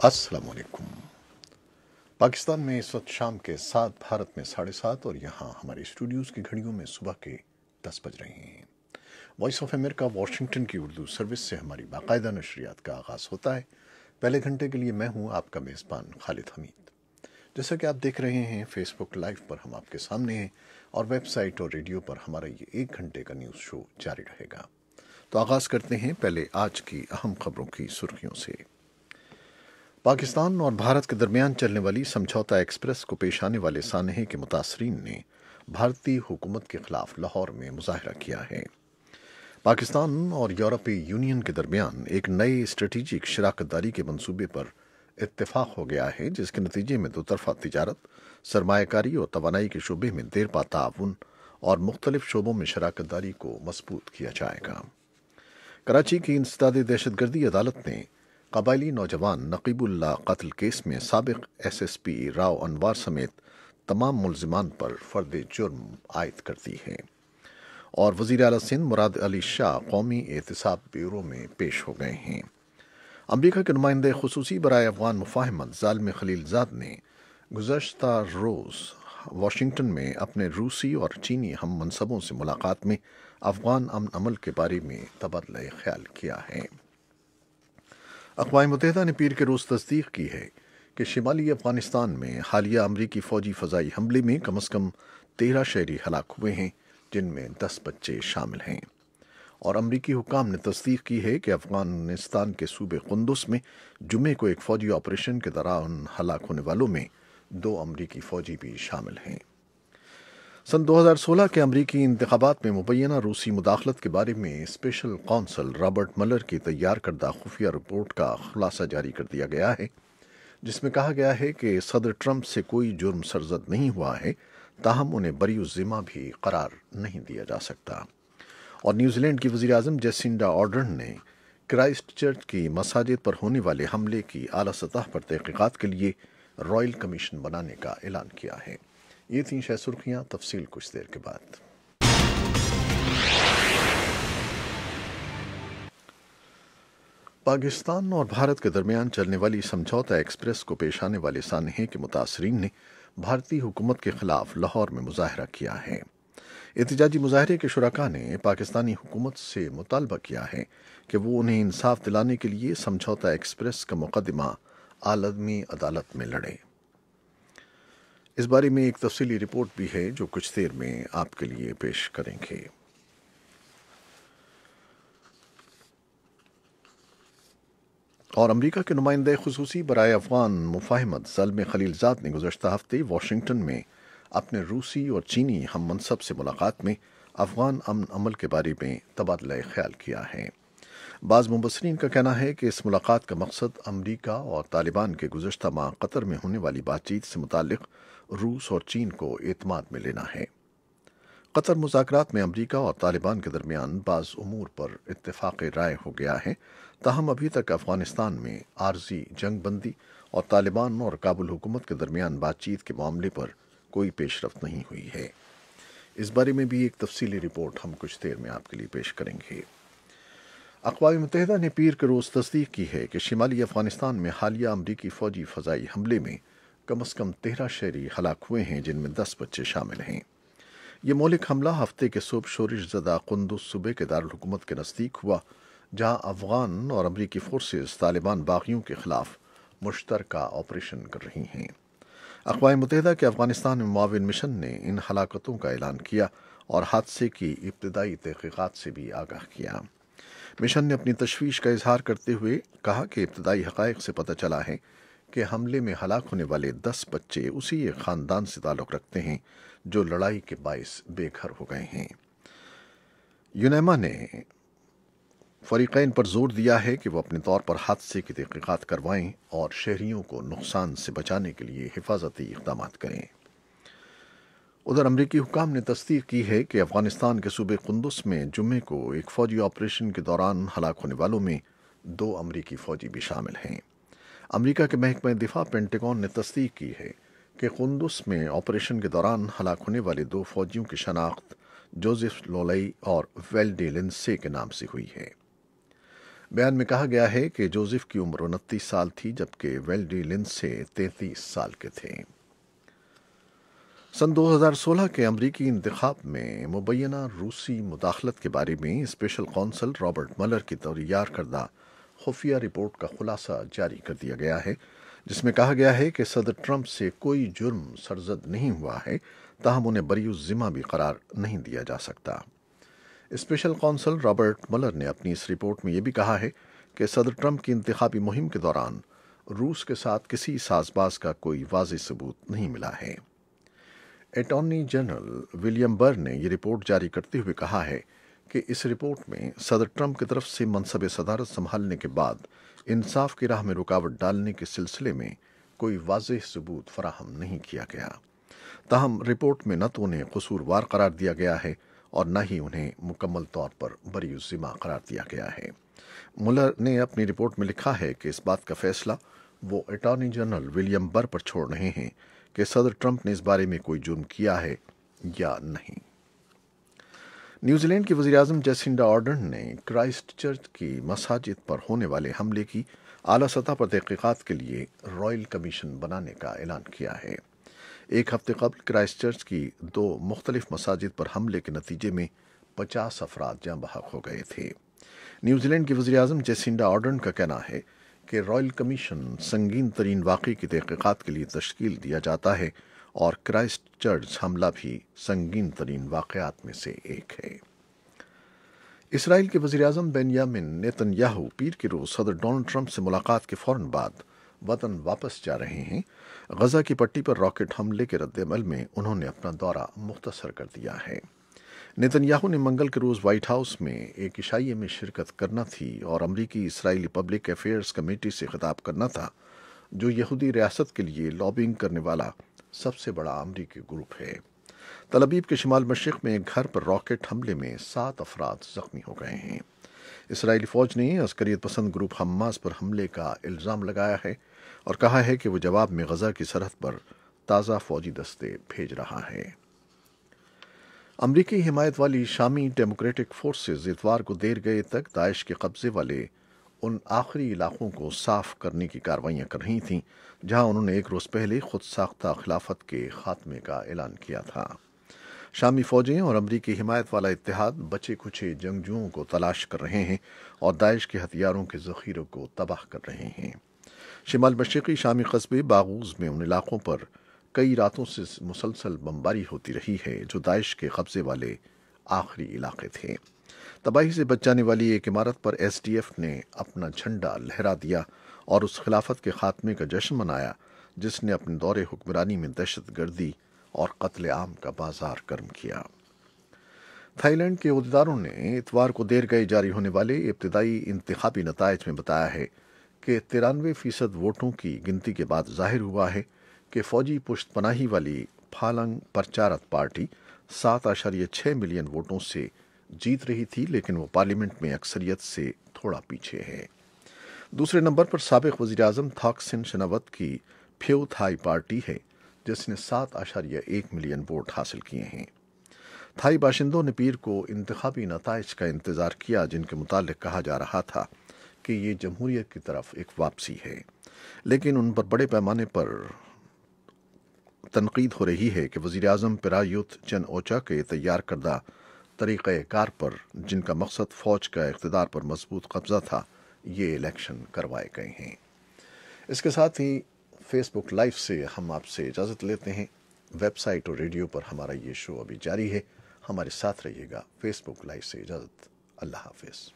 अस्सलाम वालेकुम। पाकिस्तान में इस वक्त शाम के 7, भारत में 7:30 और यहाँ हमारे स्टूडियोज़ की घड़ियों में सुबह के 10 बज रहे हैं। वॉइस ऑफ अमेरिका वाशिंगटन की उर्दू सर्विस से हमारी बाकायदा नशरियात का आगाज़ होता है। पहले घंटे के लिए मैं हूँ आपका मेज़बान खालिद हमीद। जैसा कि आप देख रहे हैं, फेसबुक लाइव पर हम आपके सामने हैं और वेबसाइट और रेडियो पर हमारा ये 1 घंटे का न्यूज़ शो जारी रहेगा। तो आगाज़ करते हैं पहले आज की अहम खबरों की सुर्खियों से। पाकिस्तान और भारत के दरमियान चलने वाली समझौता एक्सप्रेस को पेश आने वाले सानहे के मुतासरीन ने भारतीय हुकूमत के खिलाफ लाहौर में मुजाहरा किया है। पाकिस्तान और यूरोपीय यूनियन के दरमियान एक नए स्ट्रेटेजिक शराकत दारी के मंसूबे पर इत्तेफाक हो गया है, जिसके नतीजे में दोतरफा तिजारत, सरमायाकारी और तवानाई के शोबे में देरपा ताउन और मुख्तलिफ शोबों में शराकत दारी को मजबूत किया जाएगा। कराची की इंसदाद दहशतगर्दी अदालत ने कबायली नौजवान नकीबुल्लाह कत्ल केस में साबिक SSP राव अनवार समेत तमाम मुल्जिमान पर फर्द जुर्म आयद कर दी है और वज़ीर आला सिंध मुराद अली शाह कौमी एहतसाब ब्यूरो में पेश हो गए हैं। अमरीका के नुमाइंदे खुसूसी बराए अफगान मुफाहमत ज़ालिम खलीलज़ाद ने गुज़श्ता रोज़ वाशिंगटन में अपने रूसी और चीनी हम मनसबों से मुलाकात में अफगान अमन अमल के बारे में तबादला ख्याल किया है। अक़वाम मुत्तहिदा ने पीर के रोज़ तस्दीक की है कि शिमाली अफ़गानिस्तान में हालिया अमरीकी फ़ौजी फ़ज़ाई हमले में कम अज़ कम 13 शहरी हलाक हुए हैं, जिनमें 10 बच्चे शामिल हैं। और अमरीकी हुक्काम ने तस्दीक की है कि अफ़गानिस्तान के सूबे कुंदुस में जुमे को एक फ़ौजी ऑपरेशन के दौरान हलाक होने वालों में 2 अमरीकी फ़ौजी भी शामिल हैं। सन 2016 के अमरीकी इंतखाबात में मुबैना रूसी मुदाखलत के बारे में स्पेशल कौंसल रॉबर्ट मलर की तैयार करदा खुफिया रिपोर्ट का खुलासा जारी कर दिया गया है, जिसमें कहा गया है कि सदर ट्रंप से कोई जुर्म सरजद नहीं हुआ है, ताहम उन्हें बरी ज़िम्मा भी करार नहीं दिया जा सकता। और न्यूजीलैंड की वज़ीर आज़म जेसिंडा ऑर्डर्न ने क्राइस्ट चर्च की मसाजिद पर होने वाले हमले की आला सतह पर तहक़ीक़ात के लिए रॉयल कमीशन बनाने का ऐलान किया है। ये थी शह सुर्खियाँ, तफसील कुछ देर के बाद। पाकिस्तान और भारत के दरमियान चलने वाली समझौता एक्सप्रेस को पेश आने वाले सानहे के मुतासरीन ने भारतीय हुकूमत के खिलाफ लाहौर में मुजाहरा किया है। एहतजाजी मुजाहरे के शुरका ने पाकिस्तानी हुकूमत से मुतालबा किया है कि वो उन्हें इंसाफ दिलाने के लिए समझौता एक्सप्रेस का मुकदमा आलमी अदालत में लड़े। इस बारे में एक तफसीली रिपोर्ट भी है जो कुछ देर में आपके लिए पेश करेंगे। और अमरीका के नुमाइंदे खुसूसी बराए अफगान मुफाहमत ज़ालिम खलीलज़ाद ने गुज़श्ता हफ्ते वाशिंगटन में अपने रूसी और चीनी हम मनसब से मुलाकात में अफगान अमन अमल के बारे में तबादला ख्याल किया है। बाज़ मुबस्सरीन का कहना है कि इस मुलाकात का मकसद अमरीका और तालिबान के गुज़श्ता माह कतर में होने वाली बातचीत से मुताल्लिक़ रूस और चीन को एतमाद में लेना है। कतर मुज़ाकरात में अमरीका और तालिबान के दरमियान बाज़ उमूर पर इत्तेफाक राय हो गया है, ताहम अभी तक अफ़गानिस्तान में आर्जी जंग बंदी और तालिबान और काबुल हुकूमत के दरमियान बातचीत के मामले पर कोई पेशरफ्त नहीं हुई है। इस बारे में भी एक तफसीली रिपोर्ट हम कुछ देर में आपके लिए पेश करेंगे। अक़वाम मुत्तहिदा ने पीर के रोज़ तस्दीक की है कि शिमाली अफ़गानिस्तान में हालिया अमरीकी फ़ौजी फ़ज़ाई हमले में कम अज़ कम 13 शहरी हलाक हुए हैं, जिनमें 10 बच्चे शामिल हैं। ये मौलिक हमला हफ्ते के सुबह शोरिश ज़दा कुंदुस सूबे के दारुल हुकूमत के नज़दीक हुआ, जहाँ अफ़गान और अमरीकी फोर्सेस तालिबान बागियों के खिलाफ मुश्तरका ऑपरेशन कर रही हैं। अक़वाम मुत्तहिदा के अफ़गानिस्तान में मुआविन मिशन ने इन हलाकतों का ऐलान किया और हादसे की इब्तदाई तहक़ीक़ात से भी आगाह किया। मिशन ने अपनी तशवीश का इजहार करते हुए कहा कि इब्तदाई हक़ाइक़ से पता चला है कि हमले में हलाक होने वाले 10 बच्चे उसी एक ख़ानदान से ताल्लुक़ रखते हैं जो लड़ाई के बाइस बेघर हो गए हैं। यूनेमा ने फ़रीक़ैन पर जोर दिया है कि वो अपने तौर पर हादसे की तहक़ीक़ात करवाएं और शहरियों को नुकसान से बचाने के लिए हिफाजती इक़दामात करें। उधर अमरीकी हुक्काम ने तस्दीक की है कि अफ़गानिस्तान के सूबे कुंदुस में जुम्मे को एक फ़ौजी ऑपरेशन के दौरान हलाक होने वालों में 2 अमरीकी फ़ौजी भी शामिल हैं। अमरीका के महकमा दिफा पेंटागन ने तस्दीक की है कि कुंदुस में ऑपरेशन के दौरान हलाक होने वाले 2 फ़ौजियों की शनाख्त जोसेफ लोलई और वेल्डे लिंसे के नाम से हुई है। بیان میں کہا گیا ہے کہ جوزف کی عمر 29 سال تھی جبکہ ویلڈی لنڈسے 33 سال کے تھے۔ سن 2016 کے امریکی انتخاب میں مبینہ روسی مداخلت کے بارے میں اسپیشل قونصل رابرٹ ملر کی تیار کردہ خفیہ رپورٹ کا خلاصہ جاری کر دیا گیا ہے، جس میں کہا گیا ہے کہ صدر ٹرمپ سے کوئی جرم سرزد نہیں ہوا ہے، تاہم انہیں بری الذمہ بھی قرار نہیں دیا جا سکتا۔ اسپیشل قونصل رابرٹ ملر نے اپنی اس رپورٹ میں یہ بھی کہا ہے کہ صدر ٹرمپ کی انتخابی مہم کے دوران روس کے ساتھ کسی ساز باز کا کوئی واضح ثبوت نہیں ملا ہے۔ اٹارنی جنرل ولیم برر نے یہ رپورٹ جاری کرتے ہوئے کہا ہے کہ اس رپورٹ میں صدر ٹرمپ کی طرف سے منصب صدارت سنبھالنے کے بعد انصاف کی راہ میں رکاوٹ ڈالنے کے سلسلے میں کوئی واضح ثبوت فراہم نہیں کیا گیا۔ تاہم رپورٹ میں نہ تو انہیں قصوروار قرار دیا گیا ہے اور نہ ہی انہیں مکمل طور پر بری الذمہ قرار دیا گیا ہے۔ ملر نے اپنی رپورٹ میں لکھا ہے کہ اس بات کا فیصلہ وہ اٹارنی جنرل ولیم برر پر چھوڑ رہے ہیں کہ صدر ٹرمپ نے اس بارے میں کوئی جرم کیا ہے یا نہیں۔ نیوزی لینڈ کی وزیراعظم جیسنڈا آرڈرن نے کرائسٹ چرچ کی مساجد پر ہونے والے حملے کی اعلیٰ سطح پر تحقیقات کے لیے رائل کمیشن بنانے کا اعلان کیا ہے۔ ایک ہفتے قبل کرائسٹ چرچ کی 2 مختلف مساجد پر حملے کے نتیجے میں 50 افراد جاں بحق ہو گئے تھے۔ نیوزی لینڈ کی وزیراعظم جیسنڈا آرڈرن کا کہنا ہے کہ رائل کمیشن سنگین ترین واقعے کی تحقیقات کے لیے تشکیل دیا جاتا ہے اور کرائسٹ چرچ حملہ بھی سنگین ترین واقعات میں سے ایک ہے۔ اسرائیل کے وزیراعظم بنیامن نیتن یاہو پیر کے روز صدر ڈونلڈ ٹرمپ سے ملاقات کے فوراً بعد وطن واپس جا رہے ہیں۔ غزہ کی پٹی پر راکٹ حملے کے رد عمل میں انہوں نے اپنا دورہ مختصر کر دیا ہے۔ نیتن یاہو نے منگل کے روز وائٹ ہاؤس میں ایک عشائیے میں شرکت کرنا تھی اور امریکی اسرائیلی پبلک افیئرز کمیٹی سے خطاب کرنا تھا، جو یہودی ریاست کے لیے لابنگ کرنے والا سب سے بڑا امریکی گروپ ہے۔ تل ابیب کے شمال مشرق میں ایک گھر پر راکٹ حملے میں 7 افراد زخمی ہو گئے ہیں۔ اسرائیلی فوج نے عسکریت پسند گروپ حماس پر حملے کا الزام لگایا ہے اور کہا ہے کہ وہ جواب میں غزہ کی سرحد پر تازہ فوجی دستے بھیج رہا ہے۔ امریکی حمایت والی شامی ڈیموکریٹک فورسز اتوار کو دیر گئے تک داعش کے قبضے والے ان آخری علاقوں کو صاف کرنے کی کارروائیاں کر رہی تھیں جہاں انہوں نے ایک روز پہلے خود ساختہ خلافت کے خاتمے کا اعلان کیا تھا۔ شامی فوجیں اور امریکی حمایت والا اتحاد بچے کچھے جنگجوؤں کو تلاش کر رہے ہیں اور داعش کے ہتھیاروں کے ذخیروں کو تباہ کر رہے ہیں۔ شمال مشرقی شامی قصبے باغوز میں ان علاقوں پر کئی راتوں سے مسلسل بمباری ہوتی رہی ہے جو داعش کے قبضے والے آخری علاقے تھے۔ تباہی سے بچ جانے والی ایک عمارت پر ایس ڈی ایف نے اپنا جھنڈا لہرا دیا اور اس خلافت کے خاتمے کا جشن منایا جس نے اپنے دور حکمرانی میں دہشت گردی اور قتل عام کا بازار گرم کیا۔ تھائی لینڈ کے عہدیداروں نے اتوار کو دیر گئے جاری ہونے والے ابتدائی انتخابی نتائج میں بتایا ہے کہ 93% ووٹوں کی گنتی کے بعد ظاہر ہوا ہے کہ فوجی پشت پناہی والی پھالنگ پرچارت پارٹی 7.6 ملین ووٹوں سے جیت رہی تھی، لیکن وہ پارلیمنٹ میں اکثریت سے تھوڑا پیچھے ہے۔ دوسرے نمبر پر سابق وزیراعظم تھاکسن شناوت کی پھیو تھائی پارٹی ہے جس نے 7.1 ملین ووٹ حاصل کیے ہیں۔ تھائی باشندوں نے پیر کو انتخابی نتائج کا انتظار کیا جن کے متعلق کہا جا رہا تھا کہ یہ جمہوریت کی طرف ایک واپسی ہے، لیکن ان پر بڑے پیمانے پر تنقید ہو رہی ہے کہ وزیراعظم پرایوت چن اوچا کے تیار کردہ طریقہ کار پر جن کا مقصد فوج کا اقتدار پر مضبوط قبضہ تھا، یہ الیکشن کروائے گئے ہیں۔ اس کے ساتھ ہی فیس بک لائیو سے ہم آپ سے اجازت لیتے ہیں۔ ویب سائٹ اور ریڈیو پر ہمارا یہ شو ابھی جاری ہے، ہمارے ساتھ رہیے گا۔ فیس بک لائیو سے اجازت، اللہ حافظ۔